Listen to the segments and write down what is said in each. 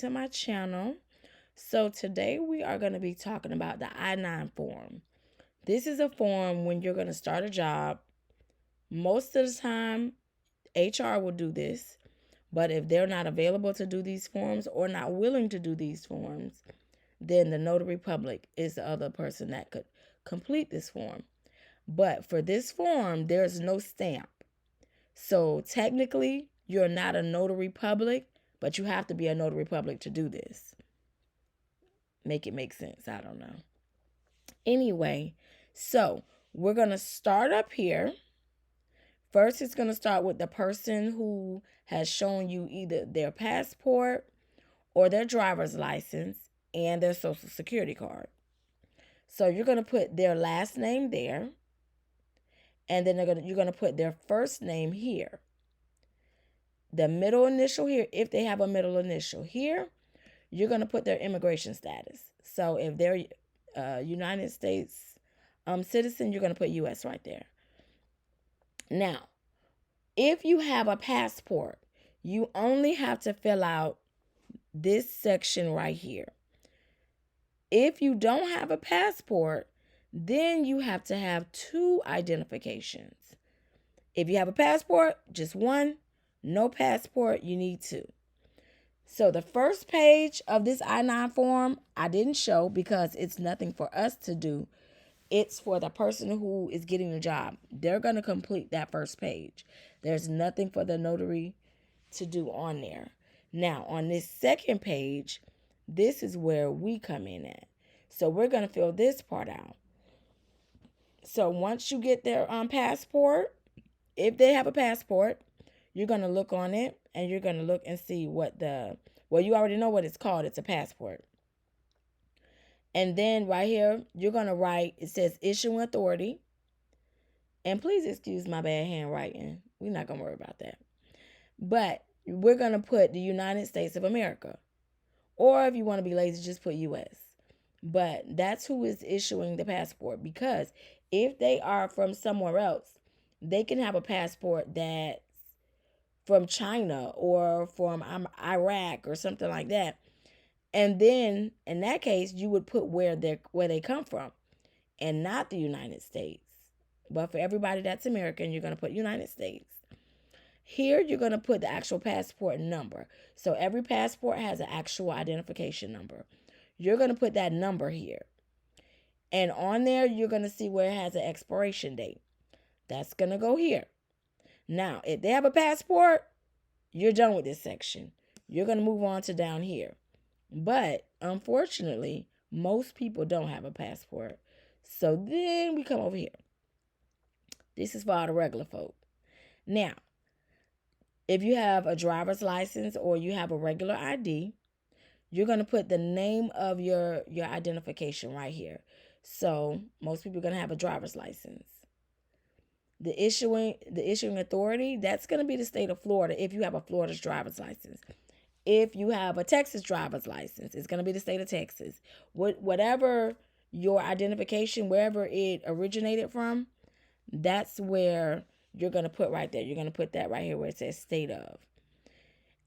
to my channel. So today we are going to be talking about the I-9 form. This is a form when you're going to start a job. Most of the time, HR will do this, but if they're not available to do these forms or not willing to do these forms, then the notary public is the other person that could complete this form. But for this form, there's no stamp. So technically, you're not a notary public, but you have to be a notary public to do this. Make it make sense. I don't know. Anyway, so we're going to start up here. First, it's going to start with the person who has shown you either their passport or their driver's license and their social security card. So you're going to put their last name there, and then you're going to put their first name here. The middle initial here, if they have a middle initial here, you're going to put their immigration status. So if they're United States citizen, you're going to put U.S. right there. Now, if you have a passport, you only have to fill out this section right here. If you don't have a passport, then you have to have two identifications. If you have a passport, just one. No passport, you need two. So the first page of this I-9 form, I didn't show because it's nothing for us to do. It's for the person who is getting the job. They're going to complete that first page. There's nothing for the notary to do on there. Now, on this second page, this is where we come in at. So we're going to fill this part out. So once you get their passport, if they have a passport, you're going to look on it and you're going to look and see what you already know what it's called. It's a passport. And then right here, you're going to write, it says issuing authority. And please excuse my bad handwriting. We're not going to worry about that. But we're going to put the United States of America. Or if you want to be lazy, just put U.S. But that's who is issuing the passport. Because if they are from somewhere else, they can have a passport that's from China or from Iraq or something like that. And then in that case, you would put where they come from and not the United States. But for everybody that's American, you're going to put United States. Here, you're going to put the actual passport number. So every passport has an actual identification number. You're going to put that number here. And on there, you're going to see where it has an expiration date. That's going to go here. Now, if they have a passport, you're done with this section. You're going to move on to down here. But unfortunately, most people don't have a passport. So then we come over here. This is for all the regular folk. Now, if you have a driver's license or you have a regular ID, you're going to put the name of your identification right here. So most people are going to have a driver's license. The issuing authority, that's going to be the state of Florida if you have a Florida's driver's license. If you have a Texas driver's license, it's going to be the state of Texas. Whatever your identification, wherever it originated from, that's where you're going to put right there. You're going to put that right here where it says state of.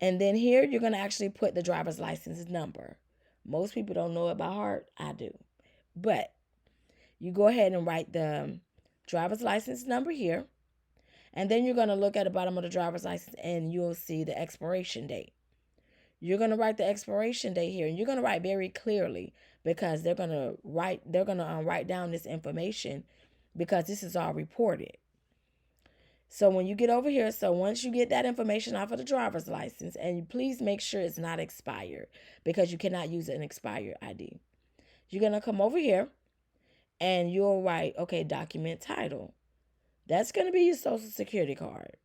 And then here, you're going to actually put the driver's license number. Most people don't know it by heart. I do. But you go ahead and write the driver's license number here. And then you're going to look at the bottom of the driver's license and you'll see the expiration date. You're going to write the expiration date here, and you're going to write very clearly because they're going to write down this information because this is all reported. So when you get over here, so once you get that information off of the driver's license, and you please make sure it's not expired because you cannot use an expired ID. You're going to come over here and you'll write, okay, document title. That's going to be your social security card.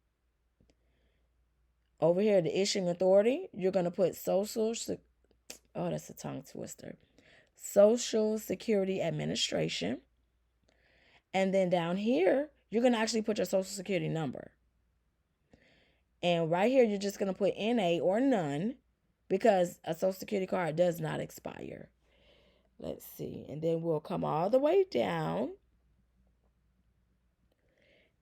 Over here, the issuing authority, you're going to put that's a tongue twister. Social Security Administration. And then down here, you're going to actually put your social security number. And right here, you're just going to put NA or none because a social security card does not expire. Let's see. And then we'll come all the way down.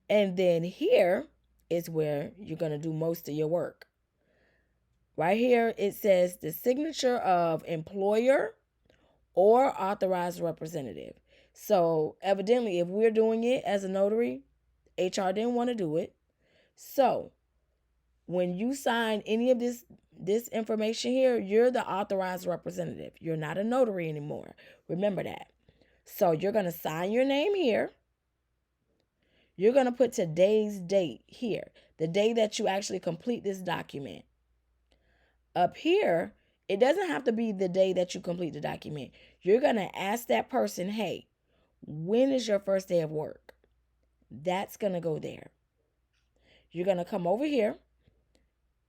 And then here is where you're going to do most of your work. Right here, it says the signature of employer or authorized representative. So evidently, if we're doing it as a notary, HR didn't want to do it. So when you sign any of this information here, you're the authorized representative. You're not a notary anymore. Remember that. So you're going to sign your name here. You're going to put today's date here, the day that you actually complete this document. Up here, it doesn't have to be the day that you complete the document. You're going to ask that person, hey, when is your first day of work? That's going to go there. You're going to come over here.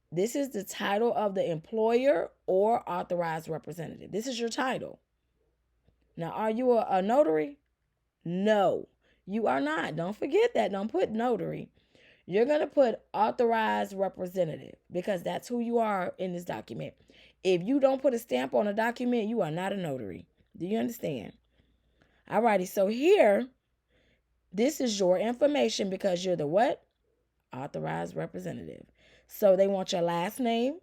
This is the title of the employer or authorized representative. This is your title. Now, are you a notary? No, you are not. Don't forget that. Don't put notary. You're going to put authorized representative because that's who you are in this document. If you don't put a stamp on a document, you are not a notary. Do you understand? Alrighty, so here, this is your information because you're the what? Authorized representative. So they want your last name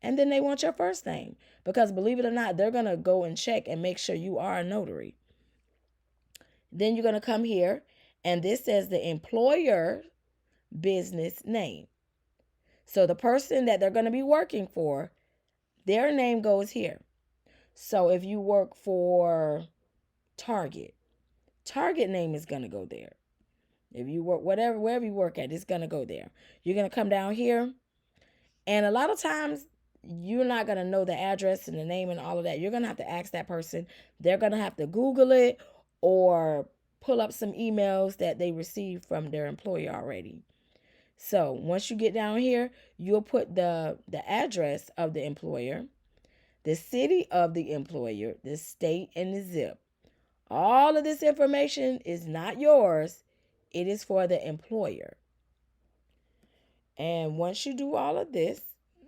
and then they want your first name because believe it or not, they're going to go and check and make sure you are a notary. Then you're going to come here and this says the employer business name. So the person that they're going to be working for, their name goes here. So if you work for Target, Target name is going to go there. If you work wherever you work at, it's going to go there. You're going to come down here. And a lot of times you're not going to know the address and the name and all of that. You're going to have to ask that person. They're going to have to Google it or pull up some emails that they received from their employer already. So once you get down here, you'll put the address of the employer, the city of the employer, the state, and the zip. All of this information is not yours. It is for the employer. And once you do all of this,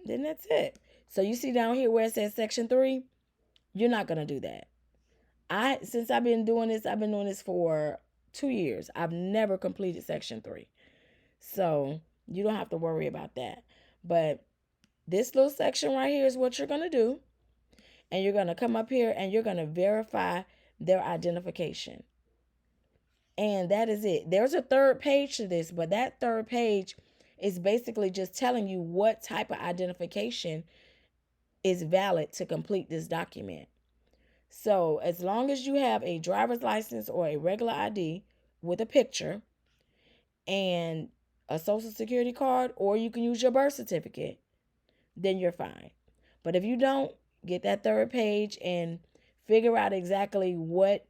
then that's it. So you see down here where it says section 3, you're not going to do that. Since I've been doing this for 2 years. I've never completed section 3. So you don't have to worry about that. But this little section right here is what you're going to do. And you're going to come up here and you're going to verify their identification. And that is it. There's a third page to this, but that third page is basically just telling you what type of identification is valid to complete this document. So as long as you have a driver's license or a regular ID with a picture and a social security card, or you can use your birth certificate, then you're fine. But if you don't, get that third page and figure out exactly what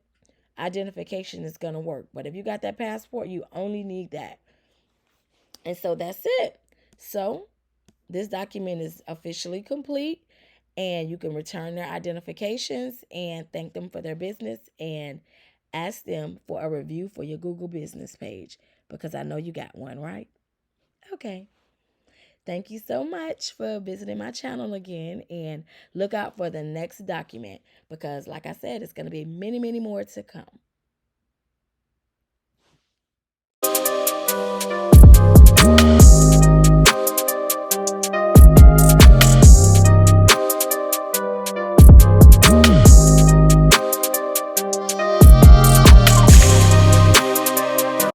identification is going to work. But if you got that passport, you only need that. And so that's it. So this document is officially complete and you can return their identifications and thank them for their business and ask them for a review for your Google business page because I know you got one, right? Okay. Thank you so much for visiting my channel again and look out for the next document because like I said, it's going to be many, many more to come.